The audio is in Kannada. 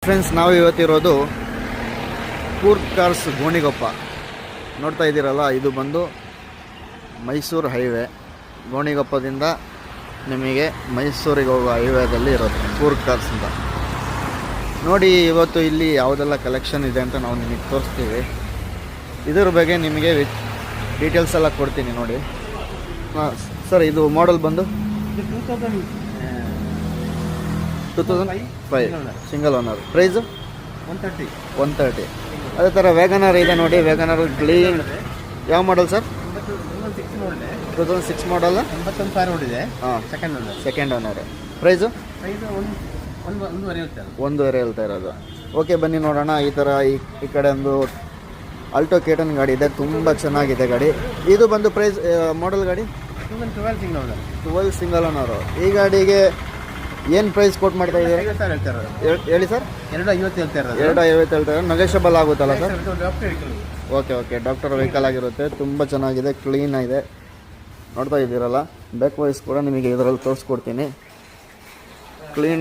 ಫ್ರೆಂಡ್ಸ್, ನಾವು ಇವತ್ತಿರೋದು ಕೂರ್ಗ್ ಕಾರ್ಸ್ ಗೋಣಿಗೊಪ್ಪ. ನೋಡ್ತಾ ಇದ್ದೀರಲ್ಲ, ಇದು ಬಂದು ಮೈಸೂರು ಹೈವೇ. ಗೋಣಿಗೊಪ್ಪದಿಂದ ನಿಮಗೆ ಮೈಸೂರಿಗೆ ಹೋಗೋ ಹೈವೇದಲ್ಲಿ ಇರೋದು ಕೂರ್ಗ್ ಕಾರ್ಸ್ ಅಂತ. ನೋಡಿ, ಇವತ್ತು ಇಲ್ಲಿ ಯಾವುದೆಲ್ಲ ಕಲೆಕ್ಷನ್ ಇದೆ ಅಂತ ನಾವು ನಿಮಗೆ ತೋರಿಸ್ತೀವಿ. ಇದರ ಬಗ್ಗೆ ನಿಮಗೆ ಡೀಟೇಲ್ಸ್ ಎಲ್ಲ ಕೊಡ್ತೀನಿ ನೋಡಿ. ಸರ್, ಇದು ಮಾಡೆಲ್ ಬಂದು 2005 ಸಿಂಗಲ್ ಓನರ್. ಪ್ರೈಸು 130. ಅದೇ ಥರ ವ್ಯಾಗನರ್ ಇದೆ ನೋಡಿ. ವ್ಯಾಗನರ್ ಕ್ಲೀನ್. ಯಾವ ಮಾಡಲ್ ಸರ್? 2006 ಮಾಡಲ್. 81,000 ಓಡಿದೆ. ಹಾಂ, ಸೆಕೆಂಡ್ ಓನರ್. ಪ್ರೈಸು 1.5 ಹೇಳ್ತಾ ಇರೋದು. ಓಕೆ, ಬನ್ನಿ ನೋಡೋಣ. ಈ ಥರ ಈ ಕಡೆ ಒಂದು ಆಲ್ಟೋ ಕೇಟನ್ ಗಾಡಿ ಇದೆ, ತುಂಬ ಚೆನ್ನಾಗಿದೆ ಗಾಡಿ. ಇದು ಬಂದು ಪ್ರೈಸ್ ಮಾಡಲ್ ಗಾಡಿ 12 ಸಿಂಗಲ್ ಓನರು. ಈ ಗಾಡಿಗೆ ಏನು ಪ್ರೈಸ್ ಕೊಟ್ಟು ಮಾಡ್ತಾ ಇದ್ದೀರಿ? ಹೇಳಿ ಸರ್. 2.50 ಹೇಳ್ತಾ ಇರೋದು. 2.50 ಹೇಳ್ತಾರೆ. ನೆಗೋಷಿಯಬಲ್ ಆಗುತ್ತಲ್ಲ ಸರ್? ಓಕೆ. ಡಾಕ್ಟರ್ ವೆಹಿಕಲ್ ಆಗಿರುತ್ತೆ. ತುಂಬ ಚೆನ್ನಾಗಿದೆ, ಕ್ಲೀನ್ ಆಗಿದೆ. ನೋಡ್ತಾ ಇದ್ದೀರಲ್ಲ, ಬ್ಯಾಕ್ ವಾಯ್ಸ್ ಕೂಡ ನಿಮಗೆ ಇದರಲ್ಲಿ ತೋರಿಸ್ಕೊಡ್ತೀನಿ. ಕ್ಲೀನ್